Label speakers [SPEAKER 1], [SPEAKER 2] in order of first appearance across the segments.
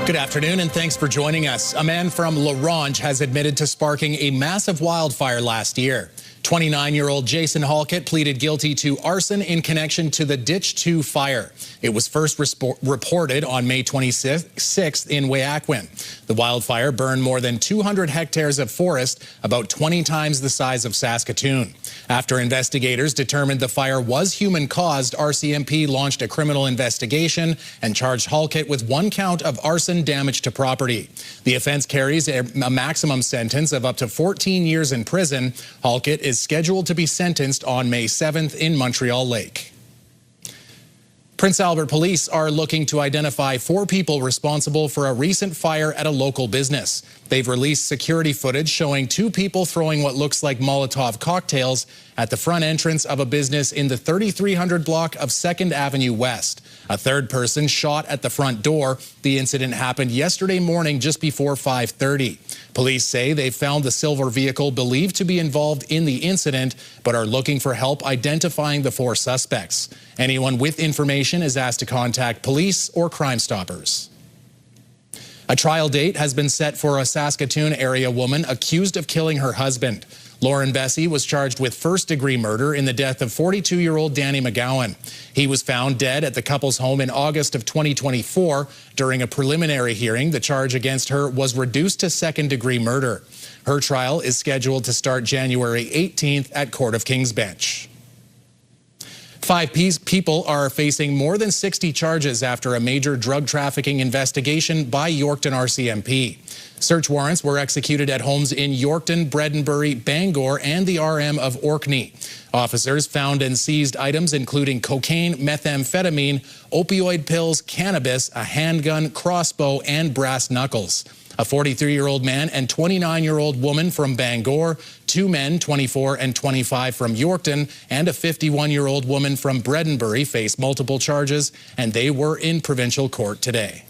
[SPEAKER 1] Good afternoon and thanks for joining us. A man from Ronge has admitted to sparking a massive wildfire last year. 29-year-old Jason Halkett pleaded guilty to arson in connection to the Ditch 2 fire. It was first reported on May 26th in Wayakwin. The wildfire burned more than 200 hectares of forest, about 20 times the size of Saskatoon. After investigators determined the fire was human-caused, RCMP launched a criminal investigation and charged Halkett with 1 count of arson damage to property. The offense carries a maximum sentence of up to 14 years in prison. Halkett is scheduled to be sentenced on May 7th in Montreal Lake. Prince Albert police are looking to identify 4 people responsible for a recent fire at a local business. They've released security footage showing 2 people throwing what looks like Molotov cocktails at the front entrance of a business in the 3300 block of 2nd Avenue West. A 3rd person shot at the front door. The incident happened yesterday morning just before 5:30. Police say they found the silver vehicle believed to be involved in the incident, but are looking for help identifying the 4 suspects. Anyone with information is asked to contact police or Crime Stoppers. A trial date has been set for a Saskatoon area woman accused of killing her husband. Lauren Bessie was charged with first-degree murder in the death of 42-year-old Danny McGowan. He was found dead at the couple's home in August of 2024. During a preliminary hearing, the charge against her was reduced to second-degree murder. Her trial is scheduled to start January 18th at Court of King's Bench. 5 people are facing more than 60 charges after a major drug trafficking investigation by Yorkton RCMP. Search warrants were executed at homes in Yorkton, Bredenbury, Bangor, and the RM of Orkney. Officers found and seized items including cocaine, methamphetamine, opioid pills, cannabis, a handgun, crossbow, and brass knuckles. A 43-year-old man and 29-year-old woman from Bangor, 2 men, 24 and 25 from Yorkton, and a 51-year-old woman from Bredenbury face multiple charges, and they were in provincial court today.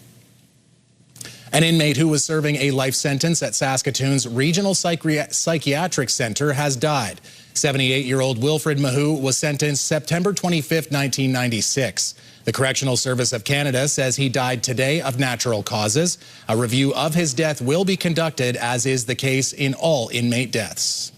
[SPEAKER 1] An inmate who was serving a life sentence at Saskatoon's Regional Psychiatric Center has died. 78-year-old Wilfred Mahu was sentenced September 25, 1996. The Correctional Service of Canada says he died today of natural causes. A review of his death will be conducted, as is the case in all inmate deaths.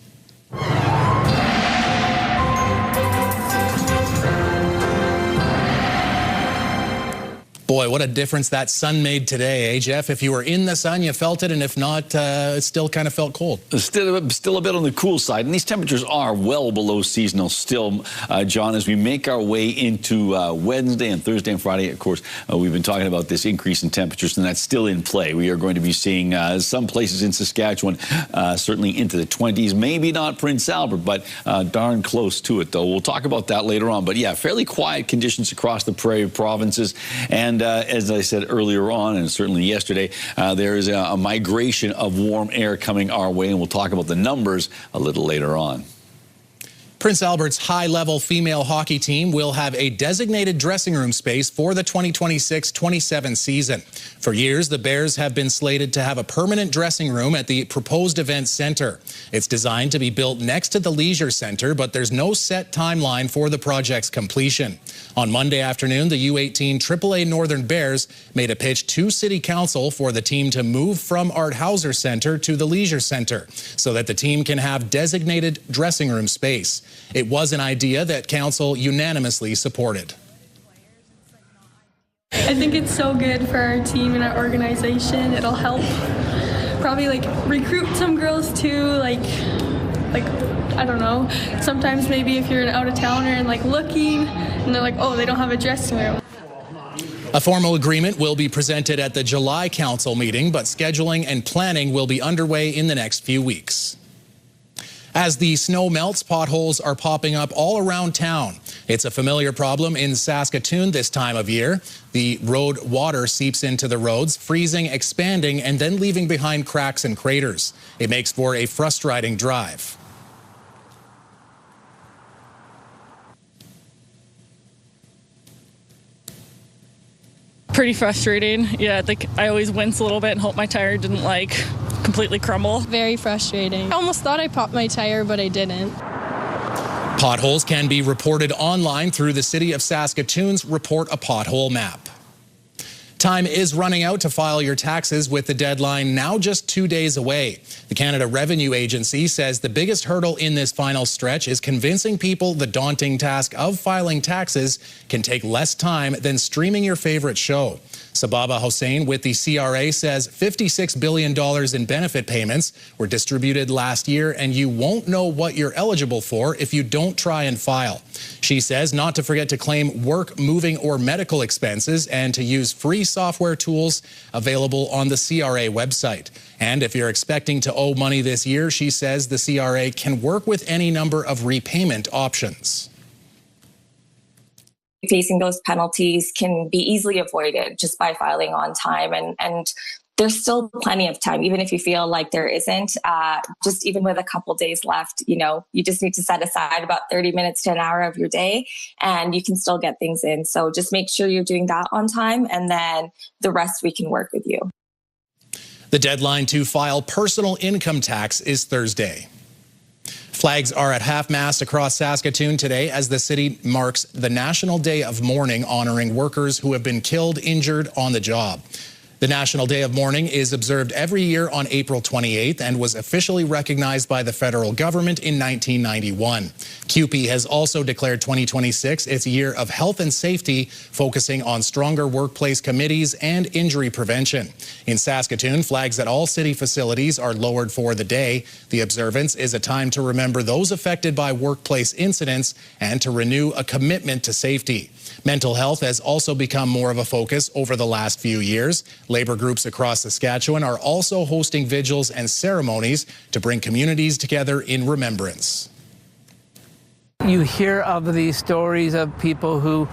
[SPEAKER 1] Boy, what a difference that sun made today, eh, Jeff? If you were in the sun, you felt it, and if not, it still kind of felt cold.
[SPEAKER 2] Still a bit on the cool side, and these temperatures are well below seasonal still, John, as we make our way into Wednesday and Thursday and Friday. Of course, we've been talking about this increase in temperatures, and that's still in play. We are going to be seeing some places in Saskatchewan certainly into the 20s, maybe not Prince Albert, but darn close to it, though. We'll talk about that later on. But yeah, fairly quiet conditions across the Prairie provinces, and as I said earlier on, and certainly yesterday, there is a migration of warm air coming our way, and we'll talk about the numbers a little later on.
[SPEAKER 1] Prince Albert's high-level female hockey team will have a designated dressing room space for the 2026-27 season. For years, the Bears have been slated to have a permanent dressing room at the proposed event center. It's designed to be built next to the Leisure Center, but there's no set timeline for the project's completion. On Monday afternoon, the U18 AAA Northern Bears made a pitch to City Council for the team to move from Art Hauser Center to the Leisure Center so that the team can have designated dressing room space. It was an idea that Council unanimously supported.
[SPEAKER 3] I think it's so good for our team and our organization. It'll help probably recruit some girls too, like I don't know, sometimes maybe if you're an out-of-towner and looking and they're like, oh, they don't have a dressing room.
[SPEAKER 1] A formal agreement will be presented at the July council meeting, but scheduling and planning will be underway in the next few weeks. As the snow melts, potholes are popping up all around town. It's a familiar problem in Saskatoon this time of year. The road water seeps into the roads, freezing, expanding, and then leaving behind cracks and craters. It makes for a frustrating drive.
[SPEAKER 4] Pretty frustrating. Yeah, I always wince a little bit and hope my tire didn't completely crumble.
[SPEAKER 5] Very frustrating. I almost thought I popped my tire, but I didn't.
[SPEAKER 1] Potholes can be reported online through the City of Saskatoon's Report a Pothole map. Time is running out to file your taxes, with the deadline now just 2 days away. The Canada Revenue Agency says the biggest hurdle in this final stretch is convincing people the daunting task of filing taxes can take less time than streaming your favorite show. Sababa Hossein with the CRA says $56 billion in benefit payments were distributed last year, and you won't know what you're eligible for if you don't try and file. She says not to forget to claim work, moving, or medical expenses, and to use free software tools available on the CRA website. And if you're expecting to owe money this year, she says the CRA can work with any number of repayment options.
[SPEAKER 6] Facing those penalties can be easily avoided just by filing on time, and there's still plenty of time, even if you feel like there isn't. Just even with a couple days left, you just need to set aside about 30 minutes to an hour of your day, and you can still get things in. So just make sure you're doing that on time, and then the rest we can work with you.
[SPEAKER 1] The deadline to file personal income tax is Thursday. Flags are at half-mast across Saskatoon today as the city marks the National Day of Mourning, honoring workers who have been killed, injured on the job. The National Day of Mourning is observed every year on April 28th and was officially recognized by the federal government in 1991. CUPE has also declared 2026 its year of health and safety, focusing on stronger workplace committees and injury prevention. In Saskatoon, flags at all city facilities are lowered for the day. The observance is a time to remember those affected by workplace incidents and to renew a commitment to safety. Mental health has also become more of a focus over the last few years. Labor groups across Saskatchewan are also hosting vigils and ceremonies to bring communities together in remembrance.
[SPEAKER 7] You hear of these stories of people who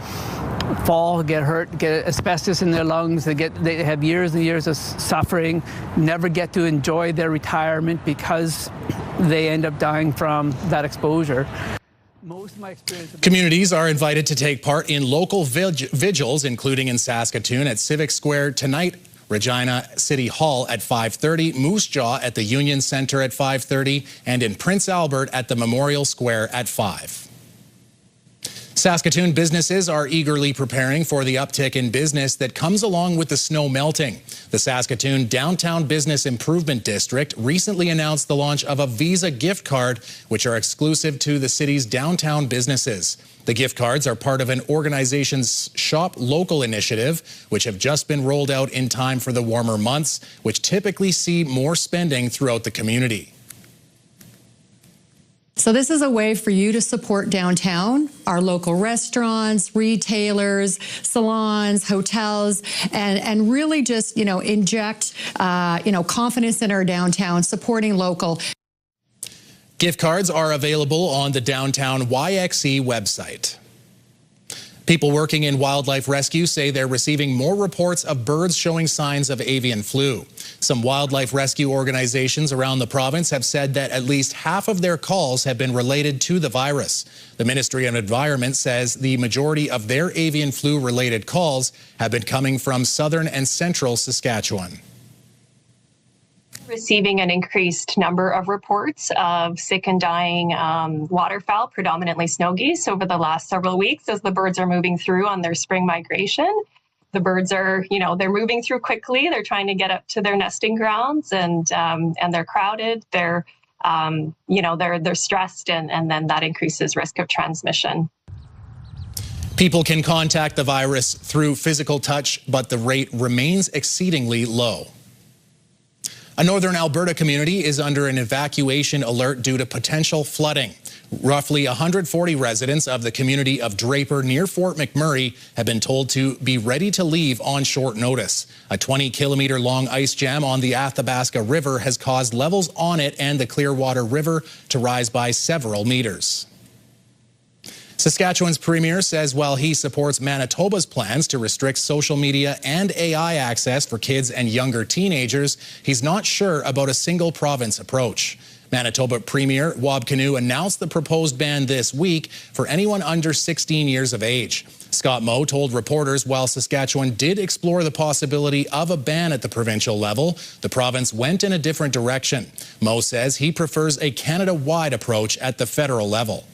[SPEAKER 7] fall, get hurt, get asbestos in their lungs, they have years and years of suffering, never get to enjoy their retirement because they end up dying from that exposure.
[SPEAKER 1] Communities are invited to take part in local vigils, including in Saskatoon at Civic Square tonight, Regina City Hall at 5:30, Moose Jaw at the Union Centre at 5:30, and in Prince Albert at the Memorial Square at 5. Saskatoon businesses are eagerly preparing for the uptick in business that comes along with the snow melting. The Saskatoon Downtown Business Improvement District recently announced the launch of a Visa gift card, which are exclusive to the city's downtown businesses. The gift cards are part of an organization's Shop Local initiative, which have just been rolled out in time for the warmer months, which typically see more spending throughout the community.
[SPEAKER 8] So this is a way for you to support downtown, our local restaurants, retailers, salons, hotels, and really just, inject, confidence in our downtown, supporting local.
[SPEAKER 1] Gift cards are available on the Downtown YXE website. People working in wildlife rescue say they're receiving more reports of birds showing signs of avian flu. Some wildlife rescue organizations around the province have said that at least half of their calls have been related to the virus. The Ministry of Environment says the majority of their avian flu-related calls have been coming from southern and central Saskatchewan.
[SPEAKER 9] Receiving an increased number of reports of sick and dying waterfowl, predominantly snow geese, over the last several weeks as the birds are moving through on their spring migration. The birds are, they're moving through quickly. They're trying to get up to their nesting grounds, and they're crowded. They're, they're stressed, and then that increases risk of transmission.
[SPEAKER 1] People can contact the virus through physical touch, but the rate remains exceedingly low. A northern Alberta community is under an evacuation alert due to potential flooding. Roughly 140 residents of the community of Draper near Fort McMurray have been told to be ready to leave on short notice. A 20-kilometer-long ice jam on the Athabasca River has caused levels on it and the Clearwater River to rise by several meters. Saskatchewan's premier says while he supports Manitoba's plans to restrict social media and AI access for kids and younger teenagers, he's not sure about a single province approach. Manitoba Premier Wab Kinew announced the proposed ban this week for anyone under 16 years of age. Scott Moe told reporters while Saskatchewan did explore the possibility of a ban at the provincial level, the province went in a different direction. Moe says he prefers a Canada-wide approach at the federal level.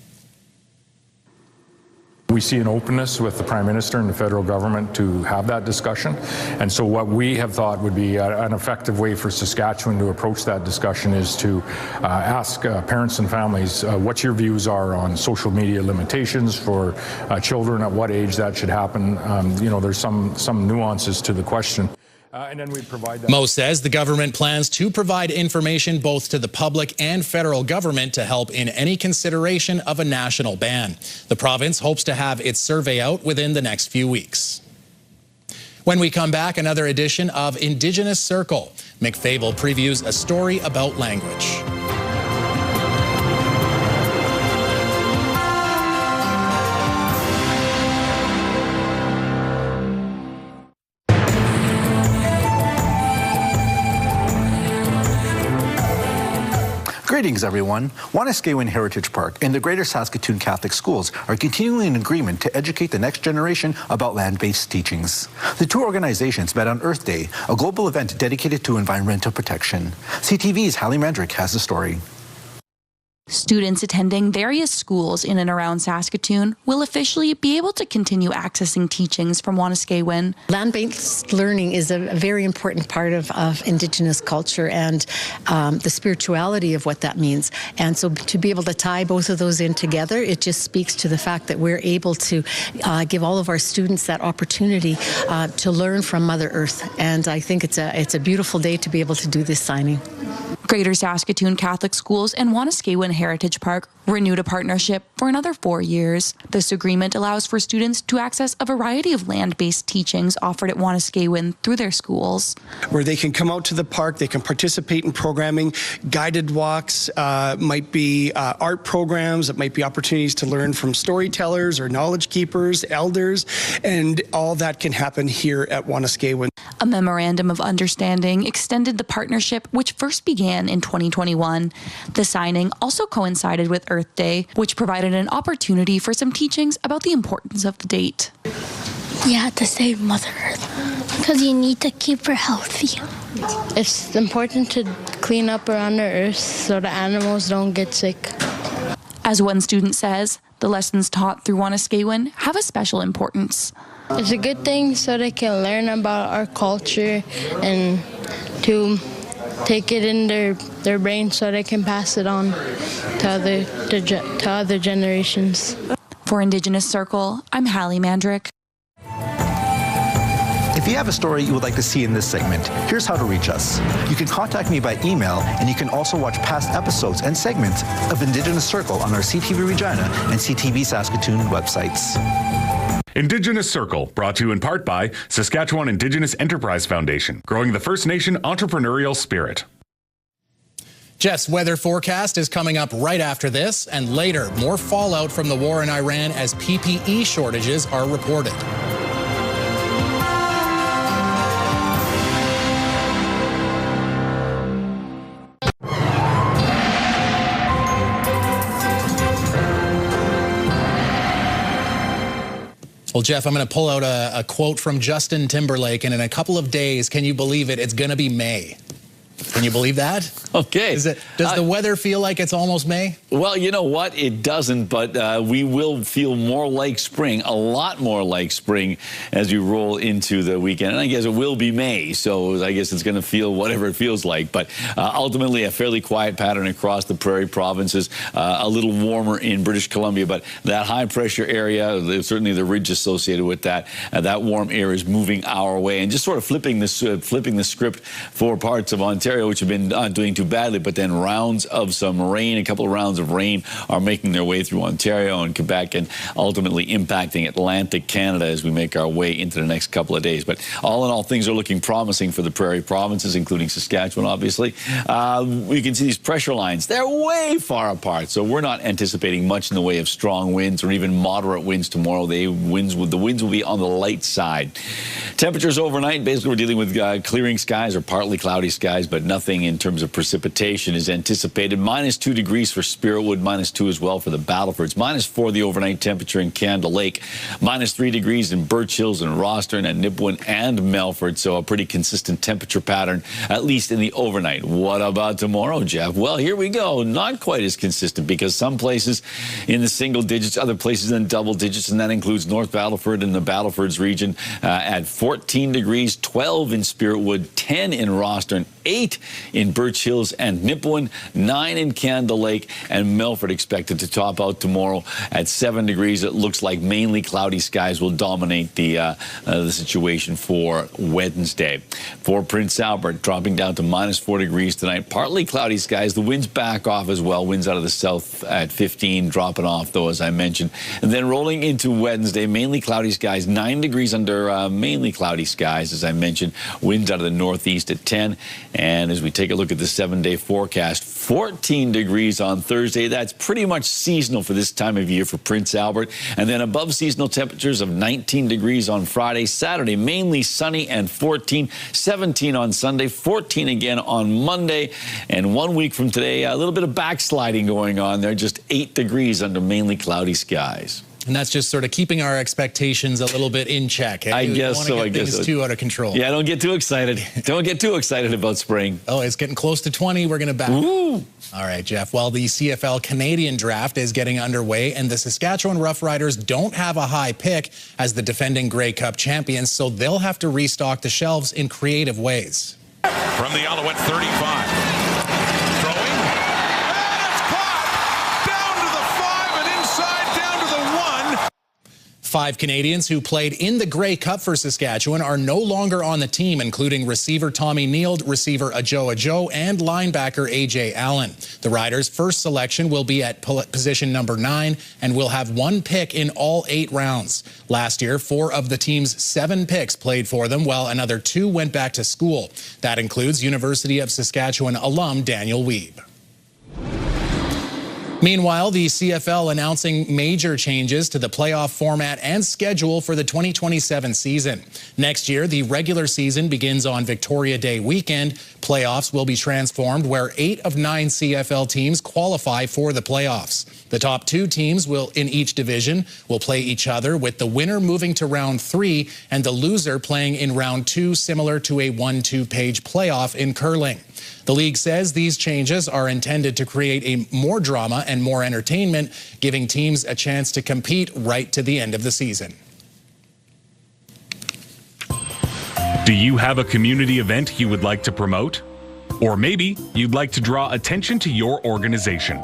[SPEAKER 10] We see an openness with the Prime Minister and the federal government to have that discussion. And so what we have thought would be an effective way for Saskatchewan to approach that discussion is to ask parents and families what your views are on social media limitations for children, at what age that should happen. You know, there's some nuances to the question. And then we provide that.
[SPEAKER 1] Mo says the government plans to provide information both to the public and federal government to help in any consideration of a national ban. The province hopes to have its survey out within the next few weeks. When we come back, another edition of Indigenous Circle. Mick Fable previews a story about language.
[SPEAKER 11] Greetings, everyone. Wayakwin Heritage Park and the Greater Saskatoon Catholic Schools are continuing an agreement to educate the next generation about land-based teachings. The two organizations met on Earth Day, a global event dedicated to environmental protection. CTV's Hallie Mandrick has the story.
[SPEAKER 12] Students attending various schools in and around Saskatoon will officially be able to continue accessing teachings from Wayakwin.
[SPEAKER 13] Land-based learning is a very important part of Indigenous culture and the spirituality of what that means. And so to be able to tie both of those in together, it just speaks to the fact that we're able to give all of our students that opportunity to learn from Mother Earth. And I think it's a beautiful day to be able to do this signing.
[SPEAKER 12] Greater Saskatoon Catholic Schools and Wayakwin Heritage Park renewed a partnership for another 4 years. This agreement allows for students to access a variety of land-based teachings offered at Wayakwin through their schools.
[SPEAKER 14] Where they can come out to the park, they can participate in programming, guided walks, might be art programs, it might be opportunities to learn from storytellers or knowledge keepers, elders, and all that can happen here at Wayakwin.
[SPEAKER 12] A memorandum of understanding extended the partnership, which first began in 2021. The signing also coincided with Earth Day, which provided an opportunity for some teachings about the importance of the date.
[SPEAKER 15] You have to save Mother Earth because you need to keep her healthy.
[SPEAKER 5] It's important to clean up around the earth so the animals don't get sick.
[SPEAKER 12] As one student says, the lessons taught through Wayakwin have a special importance.
[SPEAKER 5] It's a good thing so they can learn about our culture and to take it in their brain so they can pass it on to other generations.
[SPEAKER 12] For Indigenous Circle, I'm Hallie Mandrick.
[SPEAKER 11] If you have a story you would like to see in this segment, here's how to reach us. You can contact me by email, and you can also watch past episodes and segments of Indigenous Circle on our CTV Regina and CTV Saskatoon websites.
[SPEAKER 16] Indigenous Circle, brought to you in part by Saskatchewan Indigenous Enterprise Foundation, growing the First Nation entrepreneurial spirit.
[SPEAKER 1] Jeff's weather forecast is coming up right after this, and later, more fallout from the war in Iran as PPE shortages are reported. Well, Jeff, I'm going to pull out a quote from Justin Timberlake, and in a couple of days, can you believe it? It's going to be May. Can you believe that?
[SPEAKER 2] Okay.
[SPEAKER 1] Does the weather feel like it's almost May?
[SPEAKER 2] Well, you know what? It doesn't, but we will feel more like spring, a lot more like spring as we roll into the weekend. And I guess it will be May, so I guess it's going to feel whatever it feels like. But ultimately, a fairly quiet pattern across the prairie provinces, a little warmer in British Columbia. But that high-pressure area, certainly the ridge associated with that, that warm air is moving our way. And just sort of flipping the script for parts of Ontario, which have been not doing too badly, but then rounds of some rain, a couple of rounds of rain are making their way through Ontario and Quebec and ultimately impacting Atlantic Canada as we make our way into the next couple of days. But all in all, things are looking promising for the prairie provinces, including Saskatchewan, obviously. We can see these pressure lines. They're way far apart, so we're not anticipating much in the way of strong winds or even moderate winds tomorrow. The winds will be on the light side. Temperatures overnight, basically we're dealing with clearing skies or partly cloudy skies, but nothing in terms of precipitation is anticipated. -2 degrees for Spiritwood, -2 as well for the Battlefords, -4 the overnight temperature in Candle Lake, -3 degrees in Birch Hills and Rostern and Nipawin and Melfort. So a pretty consistent temperature pattern, at least in the overnight. What about tomorrow, Jeff? Well, here we go. Not quite as consistent, because some places in the single digits, other places in double digits, and that includes North Battleford and the Battlefords region at 14 degrees, 12 in Spiritwood, 10 in Rostern, 8 in Birch Hills and Nipawin, 9 in Candle Lake, and Melfort expected to top out tomorrow at 7 degrees. It looks like mainly cloudy skies will dominate the situation for Wednesday. For Prince Albert, dropping down to -4 degrees tonight. Partly cloudy skies. The winds back off as well. Winds out of the south at 15, dropping off though, as I mentioned. And then rolling into Wednesday, mainly cloudy skies. 9 degrees under mainly cloudy skies, as I mentioned. Winds out of the northeast at 10. And as we take a look at the 7-day forecast, 14 degrees on Thursday. That's pretty much seasonal for this time of year for Prince Albert. And then above seasonal temperatures of 19 degrees on Friday. Saturday, mainly sunny and 14. 17 on Sunday, 14 again on Monday. And 1 week from today, a little bit of backsliding going on there. Just 8 degrees under mainly cloudy skies.
[SPEAKER 1] And that's just sort of keeping our expectations a little bit in check.
[SPEAKER 2] I guess so. I guess
[SPEAKER 1] it's too out of control.
[SPEAKER 2] Yeah, don't get too excited. Don't get too excited about spring.
[SPEAKER 1] Oh, it's getting close to 20. We're going to back.
[SPEAKER 2] Ooh.
[SPEAKER 1] All right, Jeff. Well, the CFL Canadian draft is getting underway, and the Saskatchewan Roughriders don't have a high pick as the defending Grey Cup champions, so they'll have to restock the shelves in creative ways.
[SPEAKER 17] From the Alouette 35.
[SPEAKER 1] Five Canadians who played in the Grey Cup for Saskatchewan are no longer on the team, including receiver Tommy Neild, receiver Ajo, and linebacker A.J. Allen. The Riders' first selection will be at position number 9 and will have 1 pick in all 8 rounds. Last year, 4 of the team's 7 picks played for them, while another 2 went back to school. That includes University of Saskatchewan alum Daniel Wiebe. Meanwhile, the CFL announcing major changes to the playoff format and schedule for the 2027 season. Next year, the regular season begins on Victoria Day weekend. Playoffs will be transformed where 8 of 9 CFL teams qualify for the playoffs. The top 2 teams in each division will play each other, with the winner moving to round 3 and the loser playing in round 2, similar to a 1-2-page playoff in curling. The league says these changes are intended to create more drama and more entertainment, giving teams a chance to compete right to the end of the season.
[SPEAKER 16] Do you have a community event you would like to promote? Or maybe you'd like to draw attention to your organization.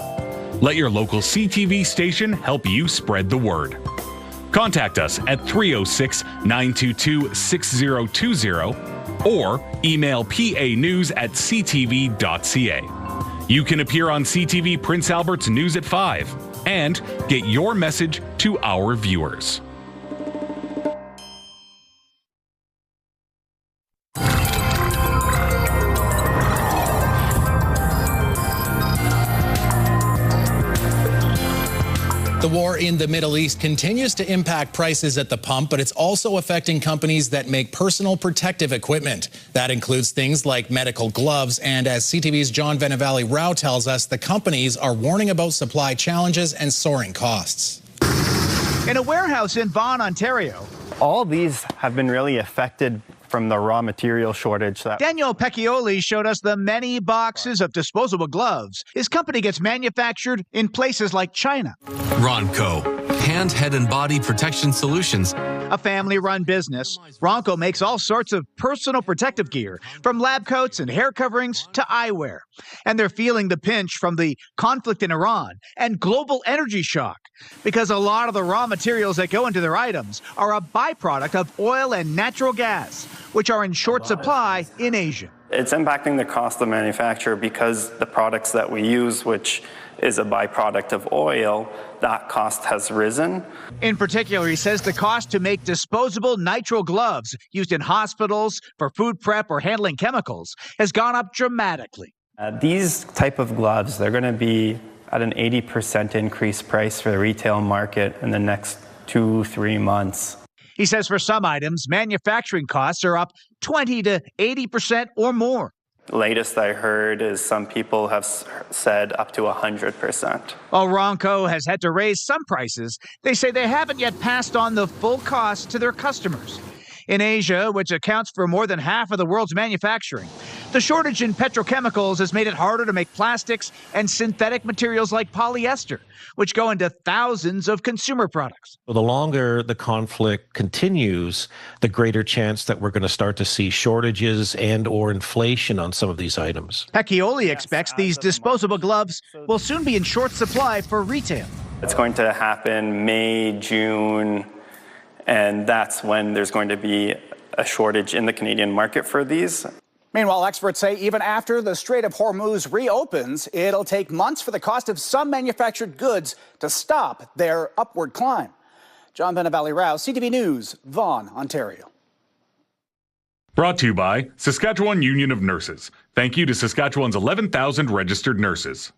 [SPEAKER 16] Let your local CTV station help you spread the word. Contact us at 306-922-6020 or email panews@ctv.ca. You can appear on CTV Prince Albert's News at 5 and get your message to our viewers.
[SPEAKER 1] The war in the Middle East continues to impact prices at the pump, but it's also affecting companies that make personal protective equipment. That includes things like medical gloves, and as CTV's John Venevali-Rao tells us, the companies are warning about supply challenges and soaring costs.
[SPEAKER 18] In a warehouse in Vaughan, Ontario,
[SPEAKER 19] all these have been really affected from the raw material shortage.
[SPEAKER 18] Daniel Pecchioli showed us the many boxes of disposable gloves his company gets manufactured in places like China.
[SPEAKER 20] Ronco, hand, head, and body protection solutions.
[SPEAKER 18] A family-run business, Ronco makes all sorts of personal protective gear, from lab coats and hair coverings to eyewear. And they're feeling the pinch from the conflict in Iran and global energy shock, because a lot of the raw materials that go into their items are a byproduct of oil and natural gas, which are in short supply in Asia.
[SPEAKER 19] It's impacting the cost of manufacture because the products that we use, which is a byproduct of oil, that cost has risen.
[SPEAKER 18] In particular, he says the cost to make disposable nitrile gloves used in hospitals for food prep or handling chemicals has gone up dramatically.
[SPEAKER 19] These type of gloves, they're going to be at an 80% increased price for the retail market in the next 2-3 months.
[SPEAKER 18] He says for some items, manufacturing costs are up 20 to 80% or more.
[SPEAKER 19] Latest I heard is some people have said up to 100%.
[SPEAKER 18] While Ronge has had to raise some prices, they say they haven't yet passed on the full cost to their customers. In Asia, which accounts for more than half of the world's manufacturing, the shortage in petrochemicals has made it harder to make plastics and synthetic materials like polyester, which go into thousands of consumer products.
[SPEAKER 21] Well, the longer the conflict continues, the greater chance that we're going to start to see shortages and or inflation on some of these items.
[SPEAKER 18] Pecchioli expects these disposable gloves will soon be in short supply for retail.
[SPEAKER 19] It's going to happen May, June, and that's when there's going to be a shortage in the Canadian market for these.
[SPEAKER 22] Meanwhile, experts say even after the Strait of Hormuz reopens, it'll take months for the cost of some manufactured goods to stop their upward climb. John Benavalli-Rao, CTV News, Vaughan, Ontario.
[SPEAKER 16] Brought to you by Saskatchewan Union of Nurses. Thank you to Saskatchewan's 11,000 registered nurses.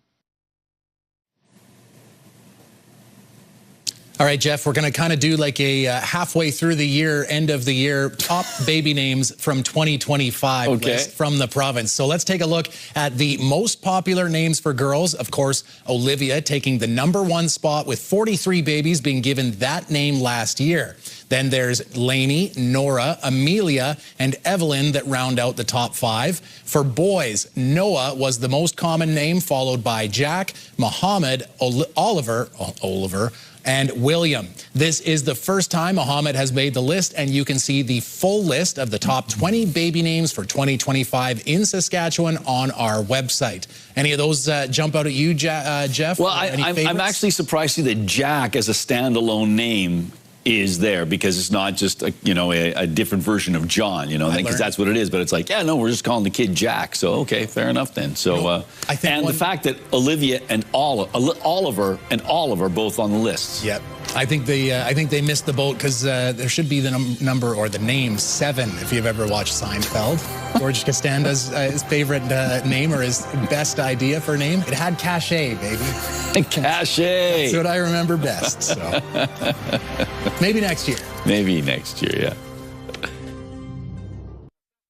[SPEAKER 1] All right, Jeff, we're going to kind of do like a halfway through the year, end of the year, top baby names from 2025 list from the province. So let's take a look at the most popular names for girls. Of course, Olivia taking the #1 spot with 43 babies being given that name last year. Then there's Lainey, Nora, Amelia, and Evelyn that round out the top 5. For boys, Noah was the most common name, followed by Jack, Muhammad, Oliver, and William. This is the first time Muhammad has made the list, and you can see the full list of the top 20 baby names for 2025 in Saskatchewan on our website. Any of those jump out at you, Jeff?
[SPEAKER 2] Well, I'm actually surprised to see that Jack as a standalone name is there, because it's not just a different version of John, because that's what it is. But it's like, yeah, no, we're just calling the kid Jack. So okay, fair enough then. So and the fact that Olivia and Oliver and Olive are both on the list.
[SPEAKER 1] Yep. I think they missed the boat, because there should be the number or the name 7 if you've ever watched Seinfeld. George Costanza's his favorite name, or his best idea for a name. It had cachet, baby.
[SPEAKER 2] Cachet.
[SPEAKER 1] That's what I remember best. So maybe next year.
[SPEAKER 2] Maybe next year, yeah.